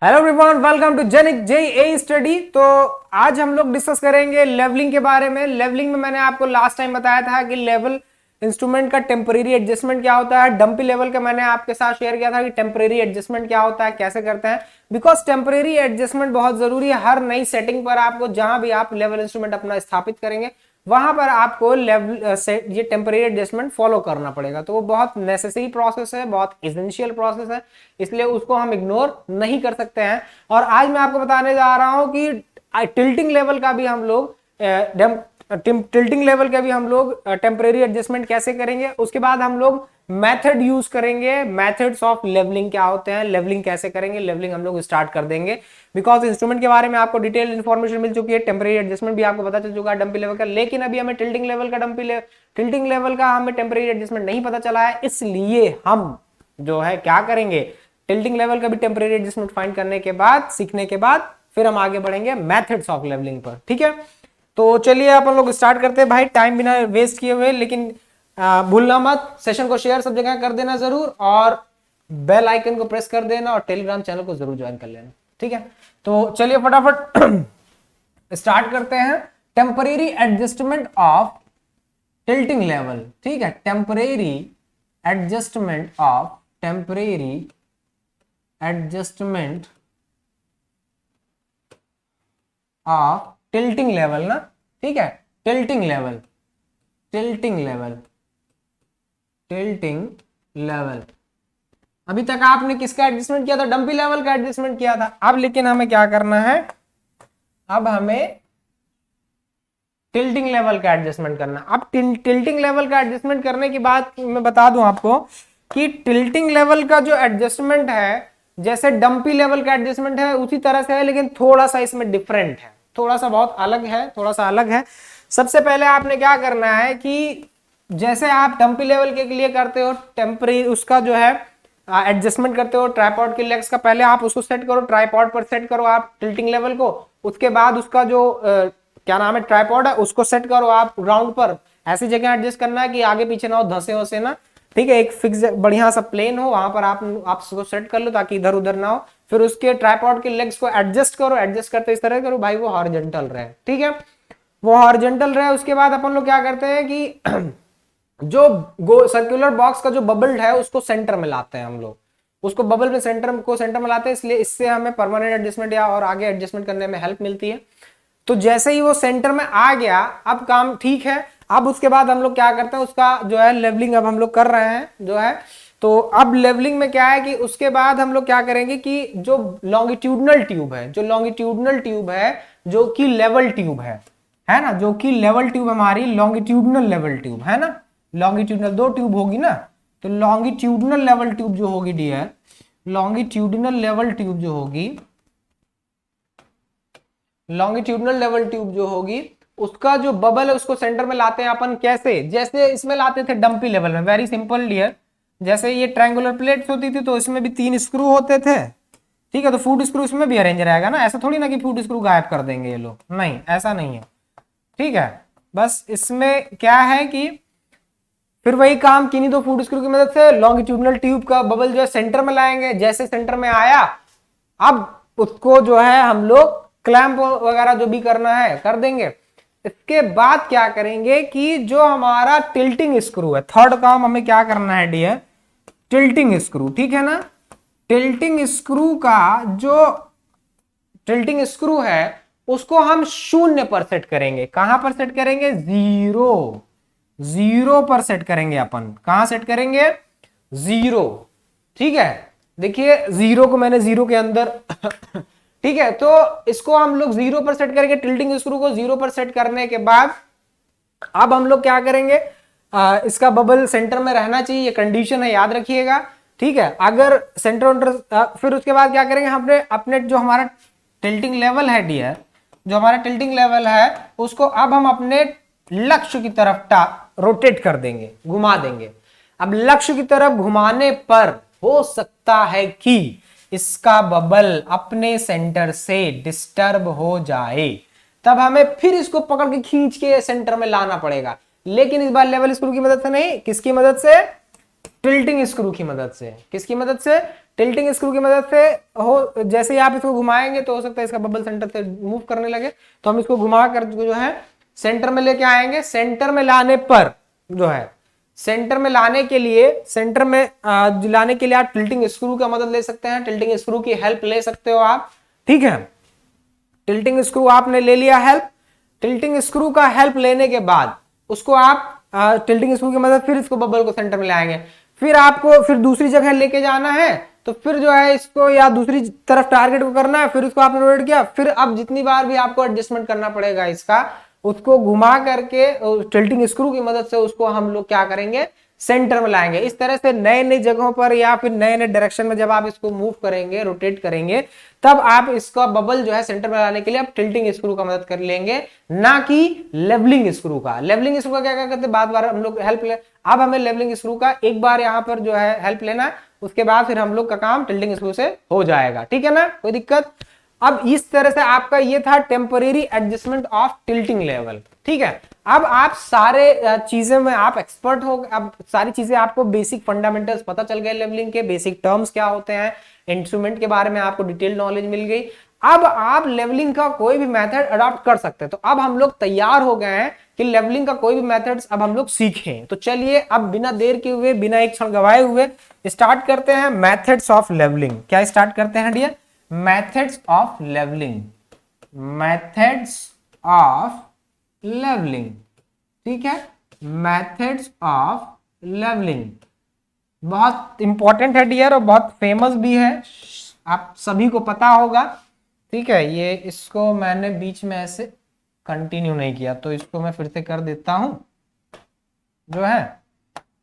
Hello everyone, welcome to Genic JEE study. तो आज हम लोग डिस्कस करेंगे लेवलिंग के बारे में। लेवलिंग में मैंने आपको लास्ट टाइम बताया था कि लेवल इंस्ट्रूमेंट का टेम्परेरी एडजस्टमेंट क्या होता है। डंपी लेवल का मैंने आपके साथ शेयर किया था कि टेम्परेरी एडजस्टमेंट क्या होता है, कैसे करते हैं। बिकॉज टेम्परेरी एडजस्टमेंट बहुत जरूरी है। हर नई सेटिंग पर आपको जहां भी आप लेवल इंस्ट्रूमेंट अपना स्थापित करेंगे वहां पर आपको लेवल ये टेम्परेरी एडजस्टमेंट फॉलो करना पड़ेगा। तो वो बहुत नेसेसरी प्रोसेस है, बहुत इसेंशियल प्रोसेस है, इसलिए उसको हम इग्नोर नहीं कर सकते हैं। और आज मैं आपको बताने जा रहा हूं कि टिल्टिंग लेवल का भी हम लोग टेम्परेरी एडजस्टमेंट कैसे करेंगे। उसके बाद हम लोग मेथड यूज करेंगे। मेथड्स ऑफ लेवलिंग क्या होते हैं, लेवलिंग कैसे करेंगे, लेवलिंग हम लोग स्टार्ट कर देंगे। बिकॉज इंस्ट्रूमेंट के बारे में आपको डिटेल इंफॉर्मेशन मिल चुकी है, टेम्परेरी एडजस्टमेंट भी आपको पता चल चुका है डंपी लेवल का। लेकिन अभी हमें टिल्टिंग लेवल का हमें टेम्परेरी एडजस्टमेंट नहीं पता चला है, इसलिए हम जो है क्या करेंगे, टिल्टिंग लेवल का भी टेम्परेरी एडजस्टमेंट फाइंड करने के बाद, सीखने के बाद फिर हम आगे बढ़ेंगे मेथड्स ऑफ लेवलिंग पर। ठीक है, तो चलिए अपन लोग स्टार्ट करते हैं भाई, टाइम बिना वेस्ट किए हुए। लेकिन भूलना मत, सेशन को शेयर सब जगह कर देना जरूर, और बेल आइकन को प्रेस कर देना, और टेलीग्राम चैनल को जरूर ज्वाइन कर लेना। ठीक है, तो चलिए फटाफट स्टार्ट करते हैं। Temporary adjustment of tilting level. ठीक है, temporary adjustment of tilting level ना। ठीक है, टिल्टिंग लेवल। अभी तक आपने किसका एडजस्टमेंट किया था? डंपी लेवल का एडजस्टमेंट किया था। अब लेकिन हमें क्या करना है, अब हमें टिल्टिंग लेवल का एडजस्टमेंट करना। अब टिल्टिंग लेवल का एडजस्टमेंट करने की बात मैं बता दूं आपको कि टिल्टिंग लेवल का जो एडजस्टमेंट है, जैसे डंपी लेवल का एडजस्टमेंट है उसी तरह से है, लेकिन थोड़ा सा इसमें डिफरेंट है, थोड़ा सा बहुत अलग है, थोड़ा सा अलग है। सबसे पहले आपने क्या करना है कि जैसे आप डंपी लेवल के लिए करते हो टेम्परेरी, उसका जो है एडजस्टमेंट करते हो ट्राइपॉड के लेग्स का, पहले आप उसको सेट करो, ट्राइपॉड पर सेट करो आप टिल्टिंग लेवल को। उसके बाद उसका जो क्या नाम है, ट्राइपॉड है, उसको सेट करो आप ग्राउंड पर। ऐसी जगह एडजस्ट करना है कि आगे पीछे ना हो, धसे वसे ना। ठीक है, एक फिक्स बढ़िया सा प्लेन हो, वहां पर आप उसको सेट कर लो ताकि इधर उधर ना हो। फिर उसके ट्राइपॉड के लेग्स को एडजस्ट करो, एडजस्ट करते इस तरह करो भाई वो हॉरिजॉन्टल रहे। ठीक है, वो हॉरिजॉन्टल रहे। उसके बाद अपन लोग क्या करते हैं कि जो सर्कुलर बॉक्स का जो बबल है उसको सेंटर में लाते हैं हम लोग, उसको बबल में सेंटर में लाते हैं, इसलिए इससे हमें परमानेंट एडजस्टमेंट या और आगे एडजस्टमेंट करने में हेल्प मिलती है। तो जैसे ही वो सेंटर में आ गया, अब काम ठीक है। अब उसके बाद हम लोग क्या करते हैं, उसका जो है लेवलिंग अब हम लोग कर रहे हैं जो है। तो अब लेवलिंग में क्या है कि उसके बाद हम लोग क्या करेंगे कि जो लॉन्गिट्यूडनल ट्यूब है, जो कि लेवल ट्यूब है ना, जो कि लेवल ट्यूब हमारी लॉन्गिट्यूडनल लेवल ट्यूब है ना। लॉन्गिट्यूडनल दो ट्यूब होगी ना, तो लॉन्गिट्यूडनल लेवल ट्यूब जो होगी डियर, लॉन्गिट्यूडनल लेवल ट्यूब जो होगी उसका जो बबल है उसको सेंटर में लाते हैं अपन। कैसे? जैसे इसमें लाते थे डंपी लेवल में, वेरी सिंपल डियर। जैसे ये ट्रायंगुलर प्लेट्स होती थी तो इसमें भी 3 स्क्रू होते थे। ठीक है, तो फुट स्क्रू इसमें भी अरेंज रहेगा ना, ऐसा थोड़ी ना कि फुट स्क्रू गायब कर देंगे ये लोग, नहीं ऐसा नहीं है। ठीक है, बस इसमें क्या है कि फिर वही काम किन्हीं दो फुट स्क्रू की मदद से लॉन्गिट्यूडनल ट्यूब का बबल जो है सेंटर में लाएंगे। जैसे सेंटर में आया, अब उसको जो है हम लोग क्लैंप वगैरह जो भी करना है कर देंगे। इसके बाद क्या करेंगे कि जो हमारा टिल्टिंग स्क्रू है, थर्ड काम हमें क्या करना है डियर, टिल्टिंग स्क्रू। ठीक है ना, टिल्टिंग स्क्रू है उसको हम 0 पर सेट करेंगे। कहां पर सेट करेंगे? जीरो पर सेट करेंगे अपन। कहां सेट करेंगे? 0। ठीक है, देखिए 0 को मैंने 0 के अंदर ठीक है, तो इसको हम लोग 0 पर सेट करेंगे, टिल्टिंग स्क्रू को 0 पर सेट करने के बाद अब हम लोग क्या करेंगे, इसका बबल सेंटर में रहना चाहिए, ये कंडीशन है, याद रखिएगा। ठीक है, अगर सेंटर फिर उसके बाद क्या करेंगे, हमने अपने जो हमारा टिल्टिंग लेवल है डियर, जो हमारा टिल्टिंग लेवल है उसको अब हम अपने लक्ष्य की तरफ रोटेट कर देंगे, घुमा देंगे। अब लक्ष्य की तरफ घुमाने पर हो सकता है कि इसका बबल अपने सेंटर से डिस्टर्ब हो जाए, तब हमें फिर इसको पकड़ के खींच के सेंटर में लाना पड़ेगा। लेकिन इस बार लेवल स्क्रू की मदद से नहीं, किसकी मदद से? टिल्टिंग स्क्रू की मदद से। किसकी मदद से? टिल्टिंग स्क्रू की मदद से हो, जैसे ही आप इसको घुमाएंगे तो हो सकता है इसका बबल सेंटर से मूव करने लगे, तो हम इसको घुमा कर जो है सेंटर में लेके आएंगे। सेंटर में लाने पर जो है, सेंटर में लाने के लिए, सेंटर में लाने के लिए आप टिल्टिंग स्क्रू का मदद ले सकते हैं, टिल्टिंग स्क्रू की हेल्प ले सकते हो आप। ठीक है, टिल्टिंग स्क्रू आपने ले लिया हेल्प। टिल्टिंग स्क्रू का हेल्प लेने के बाद उसको आप टिल्टिंग स्क्रू की मदद फिर इसको बबल को सेंटर में लाएंगे। फिर आपको फिर दूसरी जगह लेके जाना है, तो फिर जो है इसको या दूसरी तरफ टारगेट को करना है, फिर उसको आपने रोटेट किया। फिर अब जितनी बार भी आपको एडजस्टमेंट करना पड़ेगा इसका, उसको घुमा करके टिल्टिंग स्क्रू की मदद से उसको हम लोग क्या करेंगे, सेंटर में लाएंगे। इस तरह से नए नए जगहों पर या फिर नए नए डायरेक्शन में जब आप इसको मूव करेंगे, रोटेट करेंगे, तब आप इसका बबल जो है सेंटर में लाने के लिए आप टिल्टिंग स्क्रू का मदद कर लेंगे, ना कि लेवलिंग स्क्रू का। लेवलिंग स्क्रू का क्या क्या करते हैं, बार बार हम लोग हेल्प ले, अब हमें लेवलिंग स्क्रू का एक बार यहाँ पर जो है हेल्प लेना है, उसके बाद फिर हम लोग का काम टिल्टिंग स्क्रू से हो जाएगा। ठीक है ना, कोई दिक्कत। अब इस तरह से आपका ये था temporary adjustment of tilting level. ठीक है, अब आप सारे चीजें में आप एक्सपर्ट हो, अब सारी चीजें आपको बेसिक फंडामेंटल्स पता चल गए, लेवलिंग के बेसिक टर्म्स क्या होते हैं, इंस्ट्रूमेंट के बारे में आपको डिटेल नॉलेज मिल गई। अब आप लेवलिंग का कोई भी मेथड अडॉप्ट कर सकते हैं। तो अब हम लोग तैयार हो गए हैं कि लेवलिंग का कोई भी मेथड्स अब हम लोग सीखें। तो चलिए अब बिना देर के हुए, बिना एक क्षण गवाए हुए स्टार्ट करते हैं मेथड्स ऑफ लेवलिंग। क्या स्टार्ट करते हैं dear, methods of levelling, methods of levelling. ठीक है, मेथड्स ऑफ लेवलिंग बहुत इंपॉर्टेंट है डियर, और बहुत फेमस भी है, आप सभी को पता होगा। ठीक है, ये इसको मैंने बीच में ऐसे कंटिन्यू नहीं किया, तो इसको मैं फिर से कर देता हूं, जो है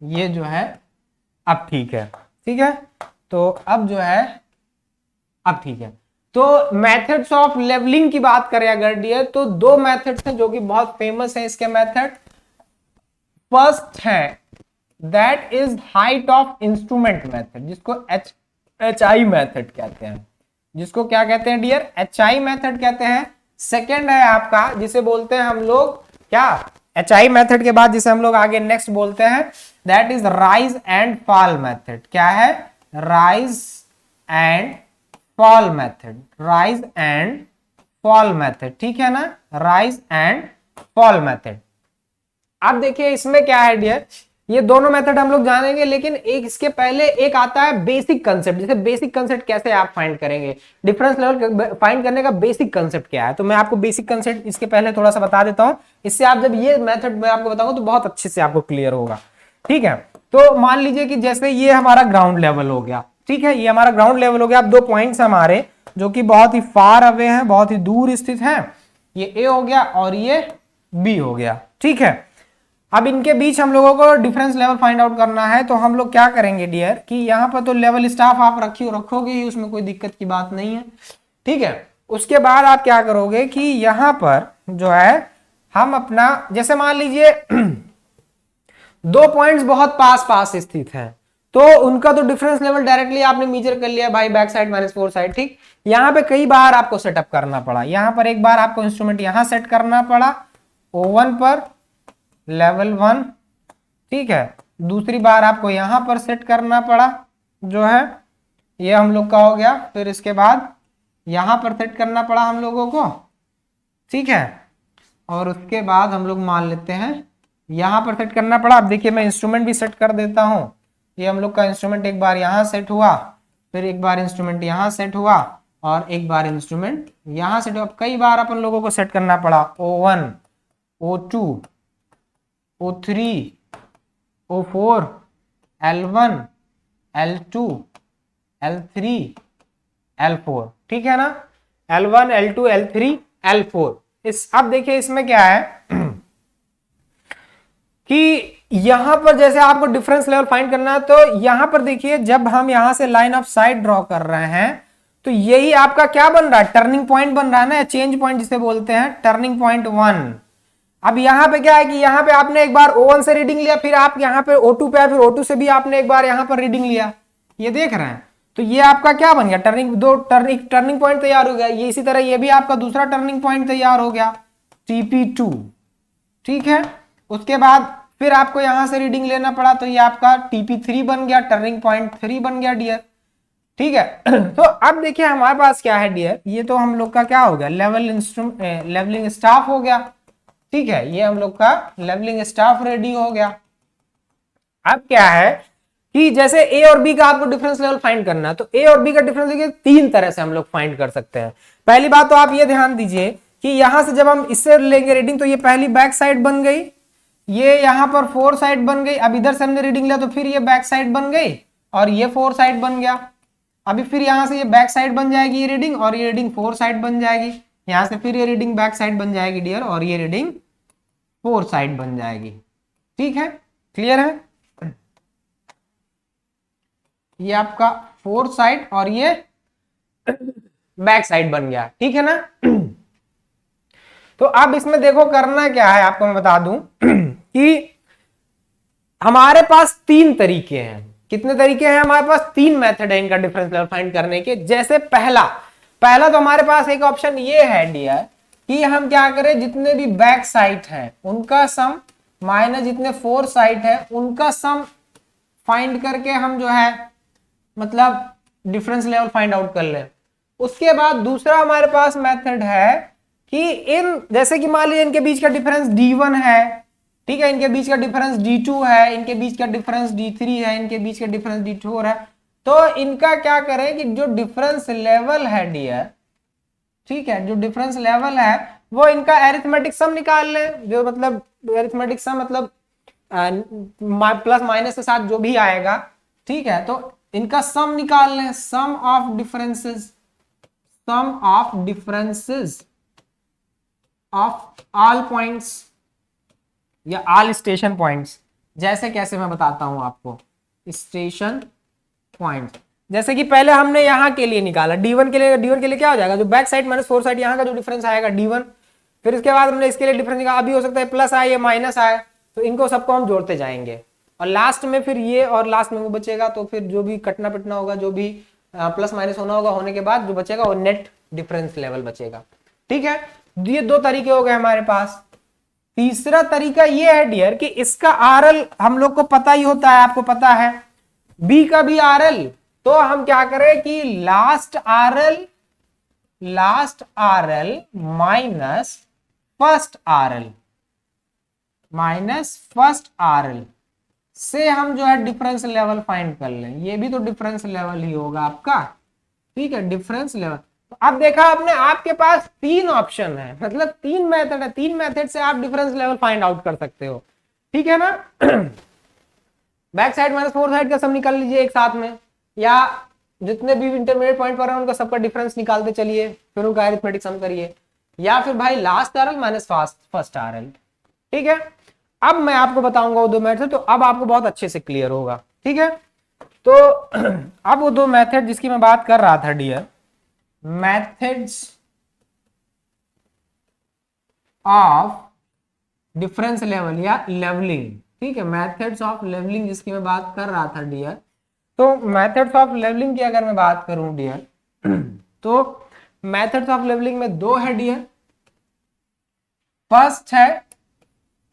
ये जो है अब ठीक है। ठीक है, तो अब जो है अब ठीक है। तो मेथड्स ऑफ लेवलिंग की बात करें अगर डियर, तो दो मेथड्स हैं जो कि बहुत फेमस है इसके मेथड। फर्स्ट है that is height of instrument method, जिसको HI मेथड कहते हैं, जिसको क्या कहते हैं डियर, HI मेथड कहते हैं। सेकेंड है आपका जिसे बोलते हैं हम लोग क्या, HI मेथड के बाद जिसे हम लोग आगे नेक्स्ट बोलते हैं, that is rise and fall method. क्या है, rise and fall method, rise and fall method. ठीक है ना, राइज एंड फॉल मेथड। अब देखिए इसमें क्या है डियर, ये दोनों मेथड हम लोग जानेंगे, लेकिन एक इसके पहले एक आता है बेसिक कंसेप्ट। जैसे बेसिक कंसेप्ट कैसे आप फाइंड करेंगे, डिफरेंस लेवल फाइंड करने का बेसिक कंसेप्ट क्या है, तो मैं आपको बेसिक कंसेप्ट इसके पहले थोड़ा सा बता देता हूं। इससे आप जब ये मेथड मैं आपको बताऊंगा तो बहुत अच्छे से आपको क्लियर होगा। ठीक है, तो मान लीजिए कि जैसे ये हमारा ग्राउंड लेवल हो गया। ठीक है, ये हमारा ग्राउंड लेवल हो गया। अब दो पॉइंट्स हमारे जो कि बहुत ही फार अवे हैं, बहुत ही दूर स्थित हैं, ये A हो गया और ये B हो गया। ठीक है, अब इनके बीच हम लोगों को डिफरेंस लेवल फाइंड आउट करना है, तो हम लोग क्या करेंगे डियर कि यहाँ पर तो लेवल स्टाफ आप रखोगे ही, उसमें कोई दिक्कत की बात नहीं है। ठीक है, उसके बाद आप क्या करोगे कि यहाँ पर जो है हम अपना, जैसे मान लीजिए दो पॉइंट्स बहुत पास पास स्थित हैं, तो उनका तो डिफरेंस लेवल डायरेक्टली आपने मेजर कर लिया भाई, बैक साइड -4 साइड। ठीक, यहाँ पे कई बार आपको सेटअप करना पड़ा, यहाँ पर एक बार आपको इंस्ट्रूमेंट यहाँ सेट करना पड़ा O1 पर लेवल 1। ठीक है, दूसरी बार आपको यहां पर सेट करना पड़ा, जो है ये हम लोग का हो गया। फिर इसके बाद यहां पर सेट करना पड़ा हम लोगों को। ठीक है, और उसके बाद हम लोग मान लेते हैं यहां पर सेट करना पड़ा। अब देखिए मैं इंस्ट्रूमेंट भी सेट कर देता हूं, ये हम लोग का इंस्ट्रूमेंट एक बार यहां सेट हुआ, फिर एक बार इंस्ट्रूमेंट यहां सेट हुआ, और एक बार इंस्ट्रूमेंट यहां सेट हुआ। कई बार अपन लोगों को सेट करना पड़ा O1, O2, O3, O4, L1, L2, L3, L4। ठीक है ना, L1, L2, L3, L4। इस अब देखिए इसमें क्या है कि यहां पर जैसे आपको डिफरेंस लेवल फाइंड करना है, तो यहां पर देखिए जब हम यहां से लाइन ऑफ साइट ड्रॉ कर रहे हैं, तो यही आपका क्या बन रहा है, टर्निंग पॉइंट बन रहा है ना, चेंज पॉइंट जिसे बोलते हैं, टर्निंग पॉइंट 1। अब यहां पे क्या है कि यहां पे आपने एक बार O1 से रीडिंग लिया, फिर आप यहां पे O2 पे आए, फिर O2 से भी आपने एक बार यहां पर रीडिंग लिया, ये देख रहे हैं। तो ये आपका क्या बन गया, टर्निंग पॉइंट तैयार हो गया। ये इसी तरह ये भी आपका दूसरा टर्निंग पॉइंट तैयार हो गया, TP2। ठीक है, उसके बाद फिर आपको यहां से रीडिंग लेना पड़ा, तो ये आपका TP3 बन गया, टर्निंग पॉइंट 3 बन गया डियर। ठीक है। तो अब देखिए हमारे पास क्या है डियर, ये तो हम लोग का क्या हो गया, लेवलिंग स्टाफ हो गया। ठीक है, ये हम लोग का लेवलिंग स्टाफ रेडी हो गया। अब क्या है कि जैसे ए और बी का आपको डिफरेंस लेवल फाइंड करना है, तो ए और बी का डिफरेंस देखिए तीन तरह से हम लोग फाइंड कर सकते हैं। पहली बात तो आप ये ध्यान दीजिए कि यहां से जब हम इससे लेंगे रीडिंग, तो ये पहली बैक साइड बन गई, ये यहां पर फोर साइड बन गई। अब इधर से हमने रीडिंग लिया तो फिर ये बैक साइड बन गई और ये फोर साइड बन गया। अभी फिर यहां से ये बैक साइड बन जाएगी ये रीडिंग, और ये रीडिंग फोर साइड बन जाएगी। यहां से फिर ये रीडिंग बैक साइड बन जाएगी डियर, और ये रीडिंग फोर साइड बन जाएगी। ठीक है, क्लियर है? ये आपका फोर साइड और ये बैक साइड बन गया। ठीक है ना? तो अब इसमें देखो करना क्या है, आपको मैं बता दूं कि हमारे पास तीन तरीके हैं। कितने तरीके हैं हमारे पास? तीन मेथड है इनका डिफरेंस लेवल फाइंड करने के। जैसे पहला तो हमारे पास एक ऑप्शन ये है डियर कि हम क्या करें, जितने भी बैक साइड है उनका सम माइनस जितने फोर साइड है उनका सम फाइंड करके हम जो है मतलब डिफरेंस लेवल फाइंड आउट कर ले। उसके बाद दूसरा हमारे पास मेथड है कि इन जैसे कि मान लीजिए इनके बीच का डिफरेंस D1 है, ठीक है, इनके बीच का डिफरेंस D2 है, इनके बीच का डिफरेंस D3 है, इनके बीच का डिफरेंस D4 है। तो इनका क्या करें कि जो डिफरेंस लेवल है डियर, ठीक है, जो डिफरेंस लेवल है वो इनका एरिथमेटिक सम निकाल लें। जो मतलब एरिथमेटिक सम मतलब प्लस माइनस के साथ जो भी आएगा, ठीक है, तो इनका सम निकाल लें। Sum of differences of all points या ऑल स्टेशन पॉइंट्स। जैसे कैसे मैं बताता हूं आपको, स्टेशन पॉइंट जैसे कि पहले हमने यहां के लिए निकाला D1 के लिए क्या हो जाएगा, जो back side minus four side, यहां का जो डिफरेंस आएगा D1। फिर इसके बाद हमने इसके लिए डिफरेंस निकाला, अभी हो सकता है प्लस आए या माइनस आए, तो इनको सबको हम जोड़ते जाएंगे और लास्ट में फिर ये और लास्ट में वो बचेगा। तो फिर जो भी कटना पिटना होगा, जो भी प्लस माइनस होना होगा, होने के बाद जो बचेगा वो नेट डिफरेंस लेवल बचेगा। ठीक है, ये दो तरीके हो गए हमारे पास। तीसरा तरीका ये है डियर कि इसका RL हम लोग को पता ही होता है, आपको पता है बी का भी RL। तो हम क्या करें कि last RL minus first RL से हम जो है डिफरेंस लेवल फाइंड कर लें। ये भी तो डिफरेंस लेवल ही होगा आपका। ठीक है, डिफरेंस लेवल। तो अब देखा आपने, आपके पास तीन ऑप्शन है, मतलब तीन मेथड है, तीन मेथड से आप डिफरेंस लेवल फाइंड आउट कर सकते हो। ठीक है ना? Back side minus four side का सम निकाल लीजिए एक साथ में, या जितने भी इंटरमीडिएट पॉइंट पर है उनका सबका डिफरेंस निकालते चलिए, फिर उनका अरिथमेटिक सम करिए, या फिर भाई last RL minus first RL। ठीक है, अब मैं आपको बताऊंगा वो दो मेथड, तो अब आपको बहुत अच्छे से क्लियर होगा। ठीक है, तो अब वो दो मेथड जिसकी मैं बात कर रहा था dear, methods of difference level या लेवलिंग। ठीक है, मेथड्स ऑफ लेवलिंग जिसकी मैं बात कर रहा था डियर। तो मेथड्स ऑफ लेवलिंग की अगर मैं बात करूं डियर, तो मेथड्स ऑफ लेवलिंग में दो है डियर। फर्स्ट है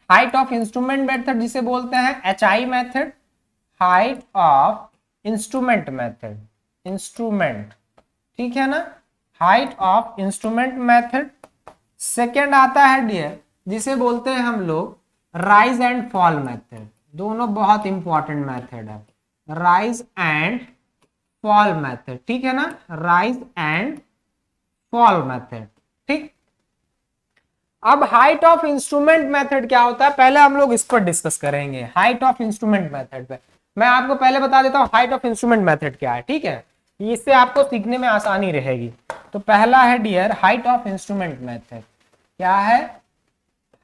हाइट ऑफ इंस्ट्रूमेंट मेथड, जिसे बोलते हैं HI method, height of instrument method, instrument. ठीक है ना, height of instrument method. Second आता है डियर जिसे बोलते हैं हम लोग राइज एंड फॉल मेथड। दोनों बहुत इंपॉर्टेंट मेथड है, राइज एंड फॉल मेथड। ठीक है ना, राइज एंड फॉल मेथड। ठीक, अब हाइट ऑफ इंस्ट्रूमेंट मेथड क्या होता है, पहले हम लोग इस पर डिस्कस करेंगे। हाइट ऑफ इंस्ट्रूमेंट मेथड पे मैं आपको पहले बता देता हूं हाइट ऑफ इंस्ट्रूमेंट मेथड क्या है। ठीक है, इससे आपको सीखने में आसानी रहेगी। तो पहला है dear height of instrument method. क्या है?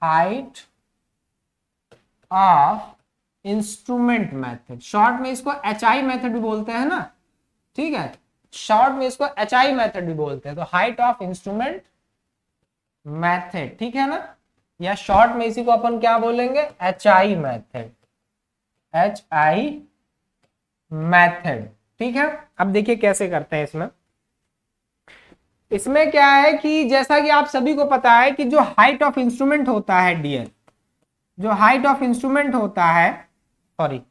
Height of instrument method. Short में इसको HI मेथड भी बोलते हैं ना। ठीक है, शॉर्ट में इसको HI मेथड भी बोलते हैं। तो हाइट ऑफ इंस्ट्रूमेंट मेथड, ठीक है ना, या शॉर्ट में इसी को अपन क्या बोलेंगे, HI मेथड, HI मेथड। ठीक है, अब देखिए कैसे करते हैं इसमें क्या है कि जैसा कि आप सभी को पता है कि जो हाइट ऑफ इंस्ट्रूमेंट होता है डियर, जो हाइट ऑफ इंस्ट्रूमेंट होता है, सॉरी,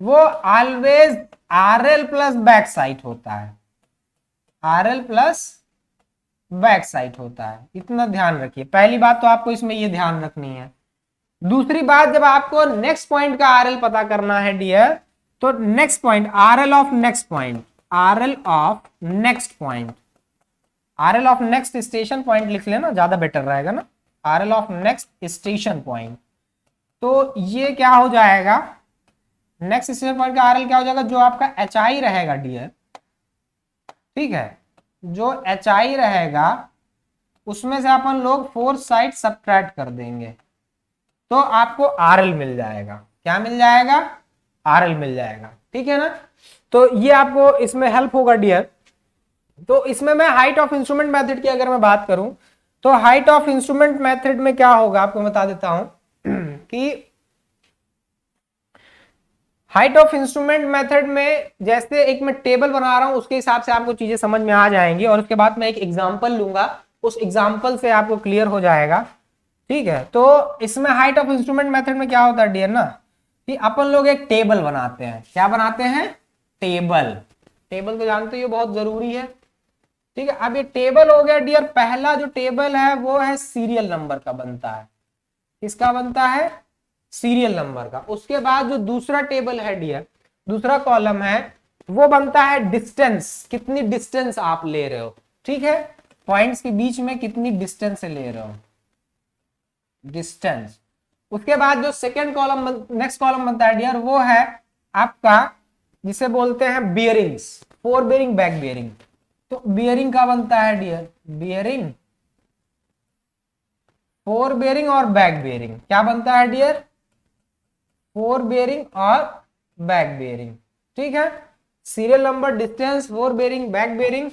वो always RL plus back side होता है, RL प्लस बैक साइड होता है, इतना ध्यान रखिए। पहली बात तो आपको इसमें ये ध्यान रखनी है। दूसरी बात, जब आपको नेक्स्ट पॉइंट का RL पता करना है डियर, तो next point RL of next point, RL of next point, RL of next station point लिख लेना, ज्यादा बेटर रहेगा ना, RL of next station point. तो ये क्या हो जाएगा, नेक्स्ट स्टेशन पॉइंट का RL क्या हो जाएगा, जो आपका HI रहेगा डियर, ठीक है, जो HI रहेगा उसमें से अपन लोग 4 साइड सब्ट्रैक्ट कर देंगे, तो आपको RL मिल जाएगा। क्या मिल जाएगा, RL मिल जाएगा, ठीक है ना। तो ये आपको इसमें हेल्प होगा डियर। तो इसमें मैं हाइट ऑफ इंस्ट्रूमेंट मेथड की अगर मैं बात करूं, तो हाइट ऑफ इंस्ट्रूमेंट मेथड में क्या होगा आपको बता देता हूं कि हाइट ऑफ इंस्ट्रूमेंट मेथड में जैसे एक मैं टेबल बना रहा हूं, उसके हिसाब से आपको चीजें समझ में आ जाएंगी, और उसके बाद मैं एक एग्जांपल लूंगा, उस एग्जांपल से आपको क्लियर हो जाएगा, ठीक है। तो इसमें हाइट ऑफ इंस्ट्रूमेंट मेथड में क्या होता है डियर ना, कि अपन लोग एक टेबल बनाते हैं। क्या बनाते हैं, टेबल। टेबल तो जानते हो बहुत जरूरी है, ठीक है। अब ये टेबल हो गया डियर, पहला जो टेबल है वो है सीरियल नंबर का बनता है। किसका बनता है, सीरियल नंबर का। उसके बाद जो दूसरा टेबल है डियर, दूसरा कॉलम है, वो बनता है डिस्टेंस, कितनी डिस्टेंस आप ले रहे हो, ठीक है, पॉइंट्स के बीच में कितनी डिस्टेंस से ले रहे हो, डिस्टेंस। उसके बाद जो सेकेंड कॉलम, नेक्स्ट कॉलम बनता है डियर, वो है आपका जिसे बोलते हैं bearings, four bearing, back bearing. तो बियरिंग का बनता है डियर, बियरिंग, फोर बियरिंग और बैक बियरिंग। क्या बनता है डियर, फोर बियरिंग और बैक बियरिंग, ठीक है। Serial number, distance, four bearing, back bearing.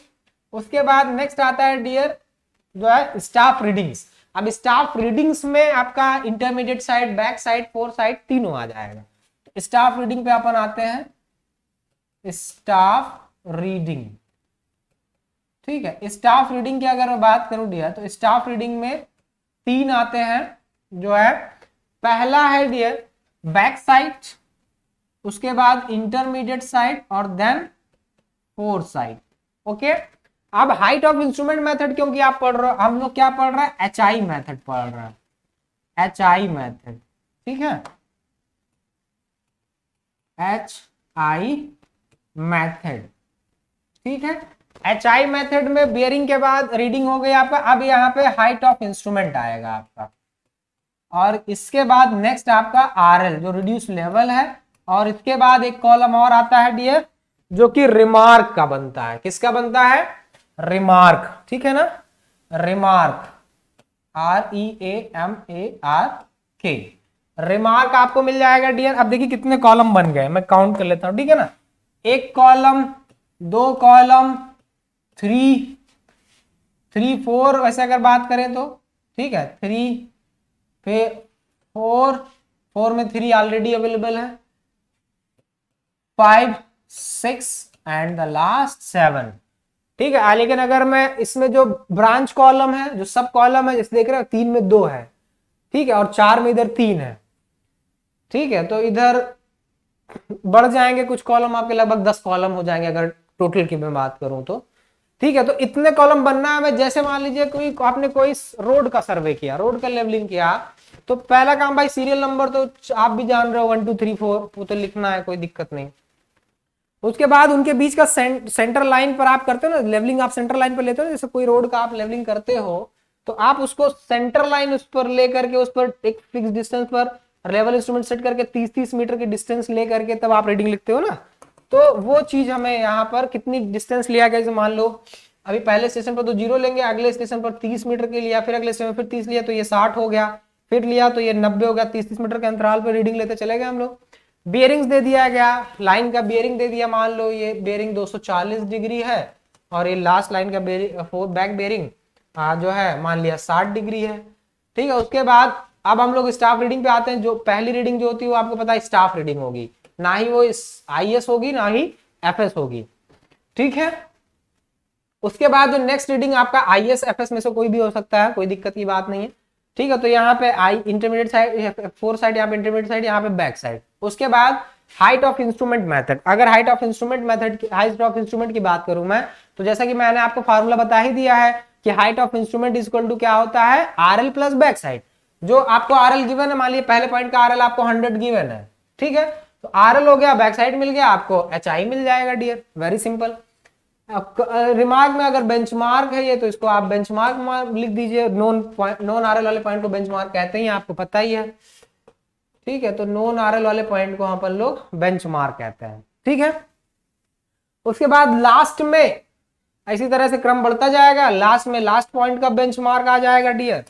उसके बाद नेक्स्ट आता है डियर जो है स्टाफ रीडिंग्स। अब स्टाफ रीडिंग्स में आपका intermediate side, back side, four side तीनों आ जाएगा। स्टाफ रीडिंग पे अपन आते हैं, स्टाफ रीडिंग, ठीक है। स्टाफ रीडिंग की अगर मैं बात करूं डियर, तो स्टाफ रीडिंग में तीन आते हैं, जो है पहला है डियर बैक साइड, उसके बाद इंटरमीडिएट साइड, और देन फोर साइड, ओके। अब हाइट ऑफ इंस्ट्रूमेंट मेथड क्योंकि आप पढ़ रहे हो, हम लोग क्या पढ़ रहे हैं, HI मेथड पढ़ रहे हैं, HI मेथड, ठीक है, HI मेथड, ठीक है। HI मेथड में बियरिंग के बाद रीडिंग हो गई आपका। अब यहाँ पे हाइट ऑफ इंस्ट्रूमेंट आएगा आपका, और इसके बाद नेक्स्ट आपका RL जो रिड्यूस लेवल है, और इसके बाद एक कॉलम और आता है डियर जो कि रिमार्क का बनता है। किसका बनता है, रिमार्क, ठीक है ना, रिमार्क, REAMARK, रिमार्क आपको मिल जाएगा डियर। अब देखिए कितने कॉलम बन गए, मैं काउंट कर लेता हूं, ठीक है ना। एक कॉलम, दो कॉलम, 3 4, वैसे अगर बात करें तो, ठीक है, 3 फिर 4 में 3 ऑलरेडी अवेलेबल है, 5 6 एंड द लास्ट 7, ठीक है। लेकिन अगर मैं इसमें जो ब्रांच कॉलम है, जो सब कॉलम है, जैसे देख रहे हो 3 में 2 है, ठीक है, और 4 में इधर 3 है, ठीक है, तो इधर बढ़ जाएंगे कुछ कॉलम, आपके लगभग 10 कॉलम हो जाएंगे अगर टोटल की मैं बात करूं तो, ठीक है। तो इतने कॉलम बनना है हमें। जैसे मान लीजिए कोई आपने कोई रोड का सर्वे किया, रोड का लेवलिंग किया, तो पहला काम भाई सीरियल नंबर तो आप भी जान रहे हो 1 2 3 4 वो तो लिखना है, कोई दिक्कत नहीं। उसके बाद उनके बीच का सेंटर लाइन पर आप करते हो ना लेवलिंग, आप सेंटर लाइन पर लेते हो, जैसे कोई रोड का आप लेवलिंग करते हो तो आप उसको सेंटर लाइन उस पर लेकर के उस पर एक फिक्स डिस्टेंस पर लेवल इंस्ट्रूमेंट सेट करके 30-30 मीटर की डिस्टेंस ले करके तब आप रीडिंग लिखते हो ना। तो वो चीज हमें यहाँ पर कितनी डिस्टेंस लिया गया, जैसे मान लो अभी पहले स्टेशन पर तो 0 लेंगे, अगले स्टेशन पर 30 मीटर के लिया, फिर अगले स्टेशन पर फिर 30 लिया तो ये 60 हो गया, फिर लिया तो ये 90 हो गया, 30-30 मीटर के अंतराल पर रीडिंग लेते चले गए हम लोग। बियरिंग्स दे दिया गया, लाइन का बियरिंग दे दिया, मान लो ये बियरिंग 240 डिग्री है, और ये लास्ट लाइन का बियरिंग बैक बियरिंग जो है मान लिया 60 डिग्री है, ठीक है। उसके बाद अब हम लोग स्टाफ रीडिंग पे आते हैं। जो पहली रीडिंग जो होती है वो आपको पता है स्टाफ रीडिंग होगी, ना ही वो IS होगी ना ही FS होगी, ठीक है। उसके बाद जो नेक्स्ट रीडिंग आपका IS FS में से कोई भी हो सकता है, कोई दिक्कत की बात नहीं है, ठीक है। तो यहाँ पे इंटरमीडिएट साइड, फोर साइड, यहाँ पे इंटरमीडिएट साइड, यहाँ पे बैक साइड। उसके बाद हाइट ऑफ इंस्ट्रूमेंट मेथड। अगर हाइट ऑफ इंस्ट्रूमेंट की बात करूं मैं, तो जैसा कि मैंने आपको फार्मूला बता ही दिया है कि height of instrument is equal to क्या होता है, RL प्लस बैक साइड। जो आपको RL गिवन है, मान लीजिए पहले पॉइंट का RL आपको 100 गिवन है, ठीक है, तो RL हो गया, बैक साइड मिल गया, आपको HI मिल जाएगा डियर, वेरी सिंपल। रिमार्क में अगर बेंचमार्क है ये, तो इसको आप बेंचमार्क लिख दीजिए। नॉन RL वाले पॉइंट को बेंचमार्क कहते हैं, आपको पता ही है, ठीक है। तो नॉन RL वाले पॉइंट को अपन लोग बेंचमार्क कहते हैं, ठीक है। उसके बाद लास्ट में इसी तरह से क्रम बढ़ता जाएगा, लास्ट में लास्ट पॉइंट का बेंचमार्क आ जाएगा डियर,